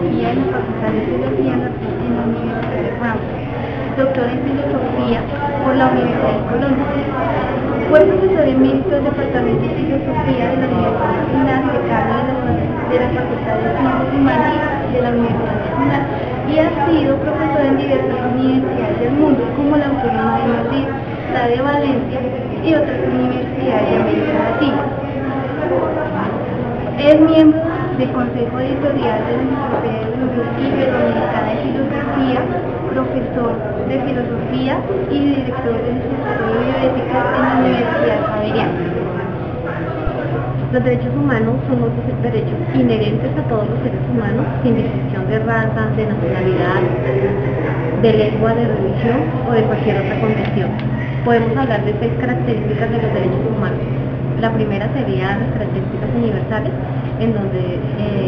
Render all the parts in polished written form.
Filosofía en la Facultad de Filosofía en la Universidad de Frankfurt, doctor en Filosofía por la Universidad de Colonia. Fue profesor emérito del Departamento de Filosofía de la Universidad Nacional, decano de la Facultad de Ciencias Humanas de la Universidad Nacional y ha sido profesor en diversas universidades del mundo, como la Autónoma de Madrid, la de Valencia y otras universidades de América Latina. Es miembro del Consejo Editorial de la Enciclopedia Iberoamericana de Filosofía, profesor de Filosofía y director del Instituto de Bioética en la Universidad Javeriana. Los derechos humanos son los derechos inherentes a todos los seres humanos, sin distinción de raza, de nacionalidad, de lengua, de religión o de cualquier otra condición. Podemos hablar de 6 características de los derechos humanos. La primera sería las características universales, en donde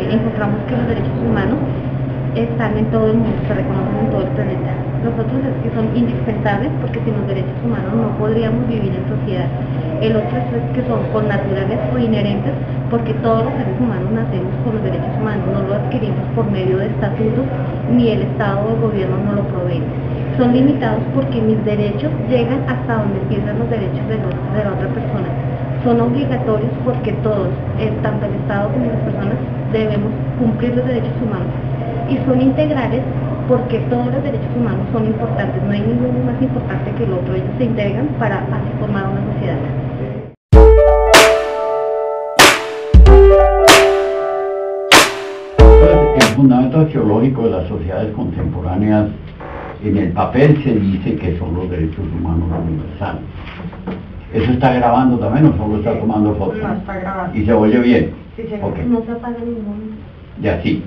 encontramos que los derechos humanos están en todo el mundo, se reconocen en todo el planeta. Los otros es que son indispensables, porque sin los derechos humanos no podríamos vivir en sociedad. El otro es que son connaturales o inherentes, porque todos los seres humanos nacemos con los derechos humanos, no lo adquirimos por medio de estatutos, ni el Estado o el gobierno nos lo provee. Son limitados porque mis derechos llegan hasta donde empiezan los derechos de la otra persona. Son obligatorios porque todos, tanto el Estado como las personas, debemos cumplir los derechos humanos. Y son integrales porque todos los derechos humanos son importantes, no hay ninguno más importante que el otro, ellos se integran para así formar una sociedad. El fundamento arqueológico de las sociedades contemporáneas, en el papel se dice que son los derechos humanos universales. ¿Eso está grabando también o solo está tomando fotos? No, está grabando. ¿Y se oye bien? Sí, se okay. No se apaga ninguno. Ya, sí.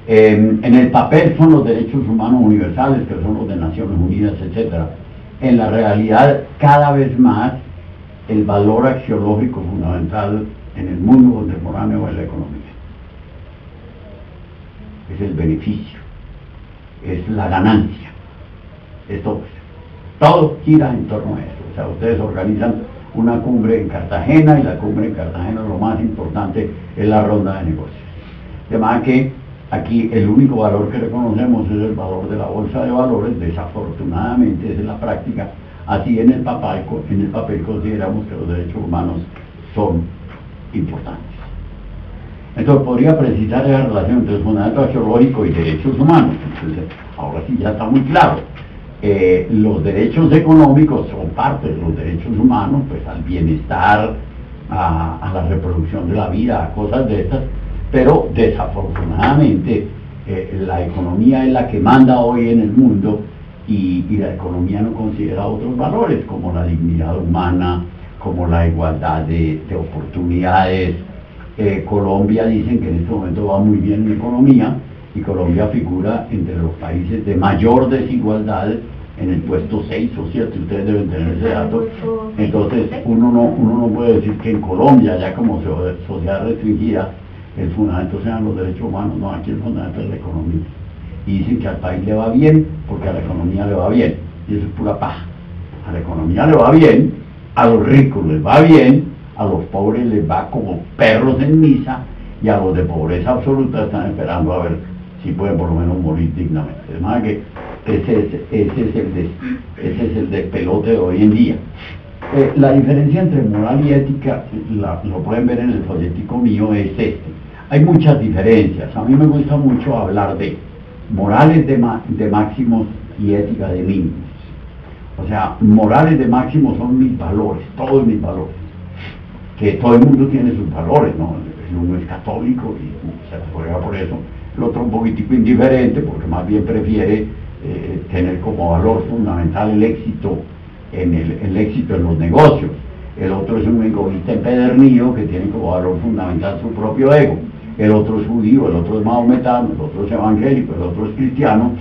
En el papel son los derechos humanos universales, que son los de Naciones Unidas, etc. En la realidad, cada vez más, el valor axiológico fundamental en el mundo contemporáneo es la economía. Es el beneficio, es la ganancia, es todo eso. Todo gira en torno a eso. O sea, ustedes organizan una cumbre en Cartagena y la cumbre en Cartagena lo más importante es la ronda de negocios. De manera que aquí el único valor que reconocemos es el valor de la bolsa de valores. Desafortunadamente es en la práctica, así en el papel consideramos que los derechos humanos son importantes. Entonces podría precisar esa relación entre el fundamento arqueológico y derechos humanos. Entonces, ahora sí ya está muy claro. Los derechos económicos son parte de los derechos humanos, pues al bienestar, a la reproducción de la vida, a cosas de estas, pero desafortunadamente la economía es la que manda hoy en el mundo y la economía no considera otros valores como la dignidad humana, como la igualdad de oportunidades. Colombia dicen que en este momento va muy bien en economía y Colombia figura entre los países de mayor desigualdad en el puesto 6 o 7, ustedes deben tener ese dato. Entonces uno no puede decir que en Colombia, ya como sociedad restringida, el fundamento sean los derechos humanos. No, aquí el fundamento es la economía. Y dicen que al país le va bien porque a la economía le va bien, y eso es pura paja. A la economía le va bien, a los ricos les va bien, a los pobres les va como perros en misa, y a los de pobreza absoluta están esperando a ver si pueden por lo menos morir dignamente. De manera que ese es el despelote de hoy en día. La diferencia entre moral y ética, lo pueden ver en el folletico mío, es este. Hay muchas diferencias. A mí me gusta mucho hablar de morales de máximos y ética de mínimos. O sea, morales de máximos son mis valores, todos mis valores. Que todo el mundo tiene sus valores, ¿no? El uno es católico y se juega por eso. El otro un poquitico indiferente porque más bien prefiere tener como valor fundamental el éxito el éxito en los negocios. El otro es un egoísta empedernido que tiene como valor fundamental su propio ego. El otro es judío, el otro es maometano, el otro es evangélico, el otro es cristiano,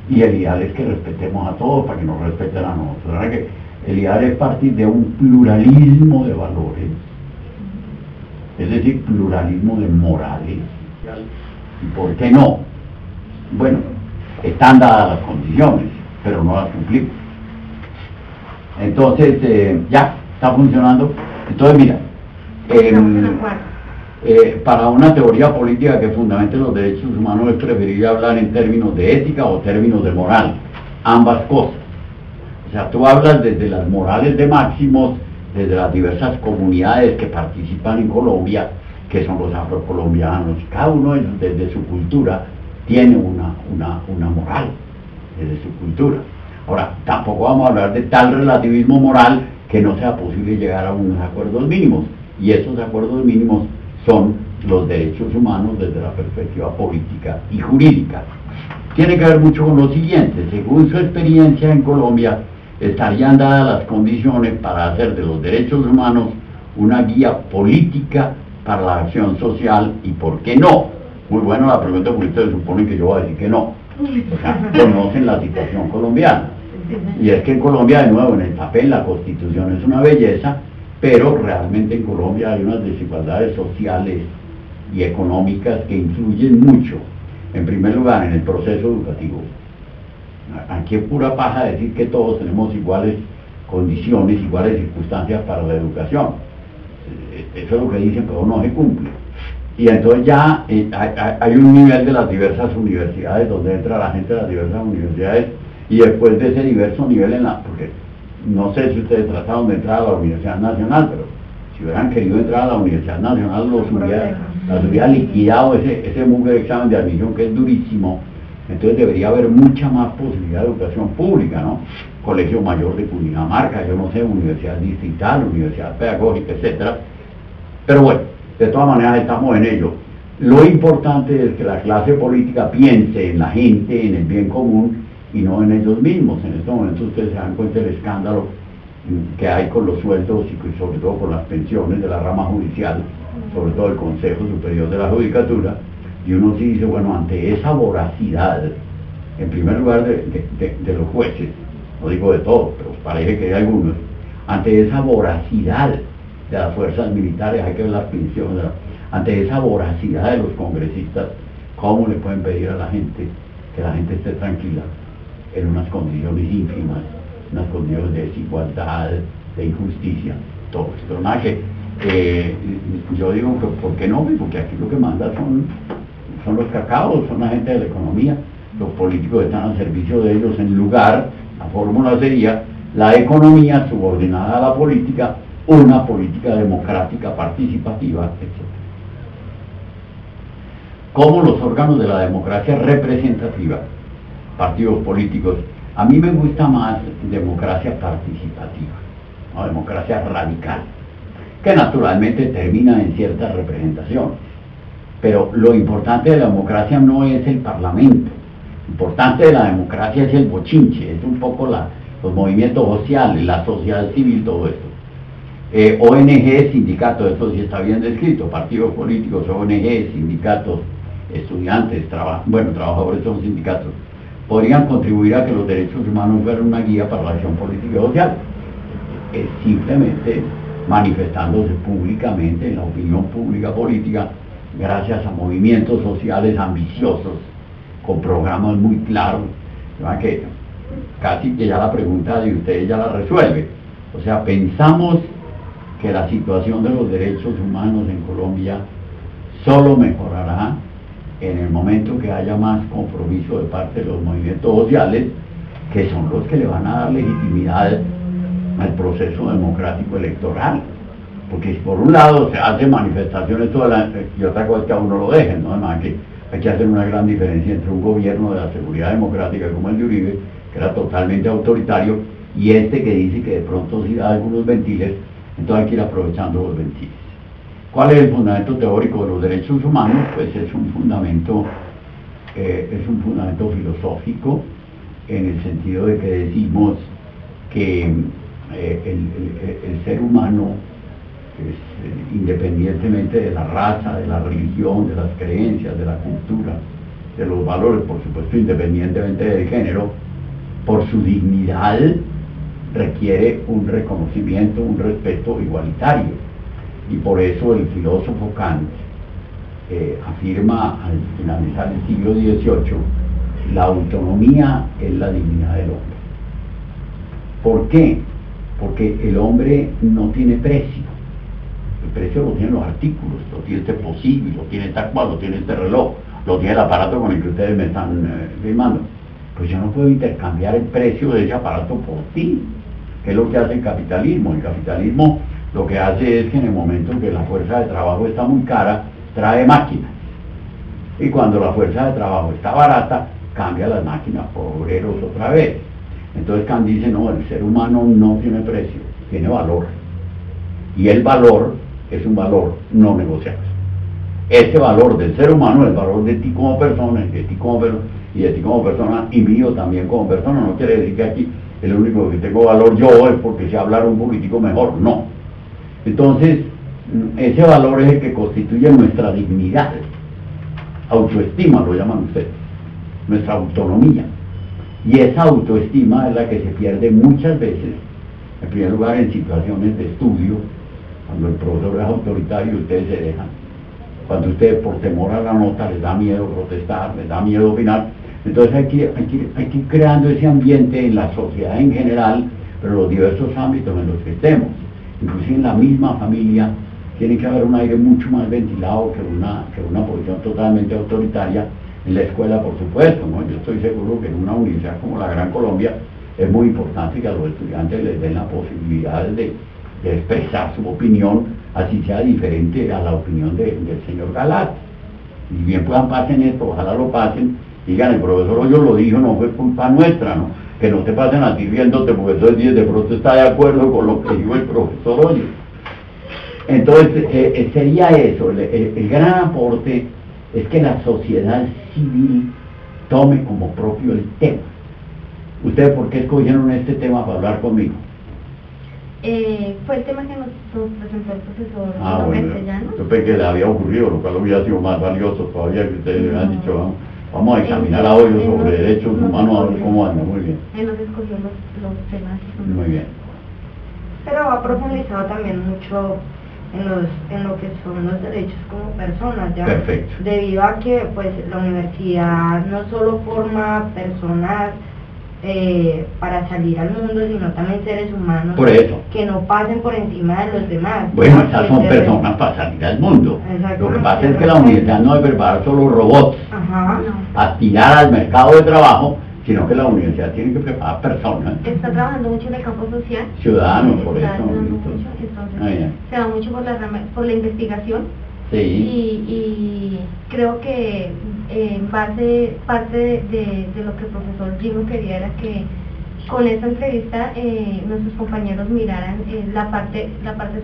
y el ideal es que respetemos a todos para que nos respeten a nosotros. ¿Verdad? Que el ideal es partir de un pluralismo de valores, es decir, pluralismo de morales. ¿Y por qué no? Bueno, están dadas las condiciones, pero no las cumplimos. Entonces, ya, está funcionando. Entonces, mira, Para una teoría política que fundamente los derechos humanos es preferible hablar en términos de ética o términos de moral, ambas cosas. O sea, tú hablas desde las morales de Máximos, desde las diversas comunidades que participan en Colombia, que son los afrocolombianos, y cada uno de ellos desde su cultura tiene una moral, desde su cultura. Ahora, tampoco vamos a hablar de tal relativismo moral que no sea posible llegar a unos acuerdos mínimos, y esos acuerdos mínimos son los derechos humanos desde la perspectiva política y jurídica. Tiene que ver mucho con lo siguiente: según su experiencia en Colombia, estarían dadas las condiciones para hacer de los derechos humanos una guía política para la acción social, y ¿por qué no? Muy buena la pregunta, porque ustedes suponen que yo voy a decir que no. O sea, conocen la situación colombiana. Y es que en Colombia, de nuevo, en el papel la Constitución es una belleza, pero realmente en Colombia hay unas desigualdades sociales y económicas que influyen mucho. En primer lugar, en el proceso educativo. Aquí es pura paja decir que todos tenemos iguales condiciones, iguales circunstancias para la educación. Eso es lo que dicen, pero no se cumple. Y entonces ya hay un nivel de las diversas universidades donde entra la gente de las diversas universidades, y después de ese diverso nivel porque no sé si ustedes trataron de entrar a la Universidad Nacional, pero si hubieran querido entrar a la Universidad Nacional, las hubiera liquidado ese mugre examen de admisión que es durísimo. Entonces debería haber mucha más posibilidad de educación pública, ¿no? Colegio Mayor de Cundinamarca, yo no sé, Universidad Distrital, Universidad Pedagógica, etcétera. Pero bueno, de todas maneras estamos en ello. Lo importante es que la clase política piense en la gente, en el bien común, y no en ellos mismos. En este momento ustedes se dan cuenta del escándalo que hay con los sueldos y sobre todo con las pensiones de la rama judicial, sobre todo el Consejo Superior de la Judicatura, y uno sí dice, bueno, ante esa voracidad, en primer lugar de los jueces, no digo de todos, pero parece que hay algunos, ante esa voracidad de las fuerzas militares, hay que ver las pensiones, ante esa voracidad de los congresistas, ¿cómo le pueden pedir a la gente que la gente esté tranquila en unas condiciones ínfimas, unas condiciones de desigualdad, de injusticia, todo esto? Nada que yo digo que ¿por qué no? Porque aquí lo que manda son los cacaos, son la gente de la economía, los políticos están al servicio de ellos. En lugar, la fórmula sería la economía subordinada a la política, una política democrática, participativa, etc. Como los órganos de la democracia representativa, partidos políticos, a mí me gusta más democracia participativa, ¿no? Democracia radical, que naturalmente termina en cierta representación. Pero lo importante de la democracia no es el parlamento, lo importante de la democracia es el bochinche, es un poco los movimientos sociales, la sociedad civil, todo esto. ONG, sindicatos, esto sí está bien descrito, partidos políticos, ONG, sindicatos, estudiantes, trabajadores son sindicatos, podrían contribuir a que los derechos humanos fueran una guía para la acción política y social. Es simplemente manifestándose públicamente en la opinión pública política, gracias a movimientos sociales ambiciosos, con programas muy claros, que casi que ya la pregunta de ustedes ya la resuelve. O sea, pensamos que la situación de los derechos humanos en Colombia solo mejorará en el momento que haya más compromiso de parte de los movimientos sociales, que son los que le van a dar legitimidad al proceso democrático electoral. Porque si por un lado se hacen manifestaciones y otra cosa es que a uno lo dejen, ¿no? Además que hay que hacer una gran diferencia entre un gobierno de la seguridad democrática como el de Uribe, que era totalmente autoritario, y este que dice que de pronto sí da algunos ventiles, entonces hay que ir aprovechando los ventiles. ¿Cuál es el fundamento teórico de los derechos humanos? Pues es un fundamento filosófico, en el sentido de que decimos que el ser humano, independientemente de la raza, de la religión, de las creencias, de la cultura, de los valores, por supuesto independientemente del género, por su dignidad requiere un reconocimiento, un respeto igualitario. Y por eso el filósofo Kant afirma al finalizar el siglo XVIII, la autonomía es la dignidad del hombre. ¿Por qué? Porque el hombre no tiene precio. El precio lo tienen los artículos, lo tiene este posible, lo tiene tal cual, lo tiene este reloj, lo tiene el aparato con el que ustedes me están filmando. Pues yo no puedo intercambiar el precio de ese aparato por ti, que es lo que hace el capitalismo. El capitalismo lo que hace es que en el momento en que la fuerza de trabajo está muy cara, trae máquinas. Y cuando la fuerza de trabajo está barata, cambia las máquinas por obreros otra vez. Entonces Kant dice, no, el ser humano no tiene precio, tiene valor. Y el valor es un valor no negociable. Ese valor del ser humano, el valor de ti como persona, de ti como persona, y de ti como persona, y mío también como persona, no quiere decir que aquí el único que tengo valor yo es porque sé hablar un político mejor, no. Entonces, ese valor es el que constituye nuestra dignidad, autoestima lo llaman ustedes, nuestra autonomía. Y esa autoestima es la que se pierde muchas veces, en primer lugar en situaciones de estudio, cuando el profesor es autoritario ustedes se dejan. Cuando ustedes por temor a la nota les da miedo protestar, les da miedo opinar. Entonces hay que ir creando ese ambiente en la sociedad en general, pero en los diversos ámbitos en los que estemos. Inclusive en la misma familia tiene que haber un aire mucho más ventilado que una posición totalmente autoritaria. En la escuela, por supuesto, ¿no? Yo estoy seguro que en una universidad como la Gran Colombia es muy importante que a los estudiantes les den la posibilidad de expresar su opinión, así sea diferente a la opinión del señor Galat. Y bien puedan pasen esto, ojalá lo pasen, digan, el profesor Hoyos lo dijo, no fue culpa nuestra, ¿no? Que no te pasen a ti viéndote, porque entonces de pronto está de acuerdo con lo que dijo el profesor Hoyos. Entonces, sería eso, el gran aporte es que la sociedad civil tome como propio el tema. ¿Ustedes por qué escogieron este tema para hablar conmigo? Fue el tema que nos presentó el profesor Bueno, yo pensé que le había ocurrido, lo cual hubiera sido más valioso todavía que ustedes le habían dicho, vamos a examinar a Hoyos sobre derechos humanos, a ver cómo anda. Muy bien. Él nos escogió los temas. Muy bien. Pero ha profundizado también mucho en lo que son los derechos como personas, ya. Perfecto. Debido a que pues la universidad no solo forma personas para salir al mundo, sino también seres humanos Por eso. que no pasen por encima de los demás. Bueno, estas son personas para salir al mundo. Lo que pasa es que la universidad no debe preparar solo robots para tirar al mercado de trabajo, sino que la universidad tiene que preparar personas. Está trabajando mucho en el campo social. Ciudadanos, por eso. Entonces se va mucho por la investigación. Sí. Y creo que parte de lo que el profesor Gino quería era que con esta entrevista nuestros compañeros miraran la parte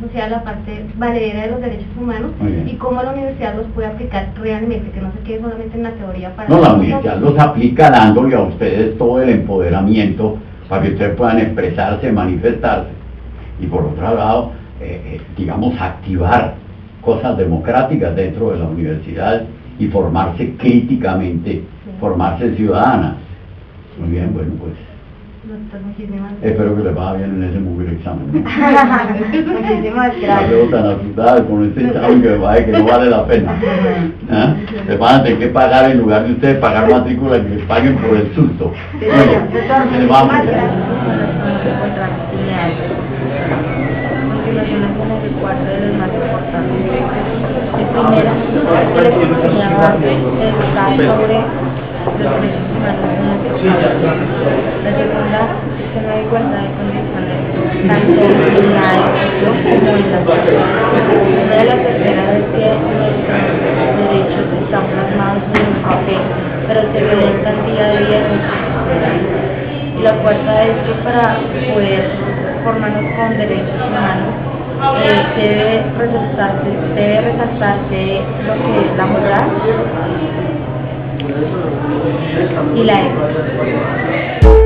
social, la parte valedera de los derechos humanos y cómo la universidad los puede aplicar realmente, que no se quede solamente en la teoría para... No, la universidad los aplica dándole a ustedes todo el empoderamiento para que ustedes puedan expresarse, manifestarse. Y por otro lado, digamos, activar cosas democráticas dentro de la universidad y formarse críticamente, formarse ciudadanas. Muy bien, bueno, pues espero que les vaya bien en ese mugre examen, ¿no? Muchísimas gracias. No veo tan asustada con este examen que no vale la pena. Les van a tener que pagar, en lugar de ustedes pagar matrícula, que les paguen por el susto. Oye, les vamos a cuatro de los más importantes. El primero, que les enseñaba educar sobre los derechos humanos en la sociedad. La segunda, que no hay igualdad de condiciones, tanto en la educación como en la sociedad. Una de las terceras es que nuestros derechos están plasmados en un papel, pero se violentan día a día en nuestra sociedad. Y la cuarta es que para poder formarnos con derechos humanos, debe resaltarse lo que es la moral y la ética.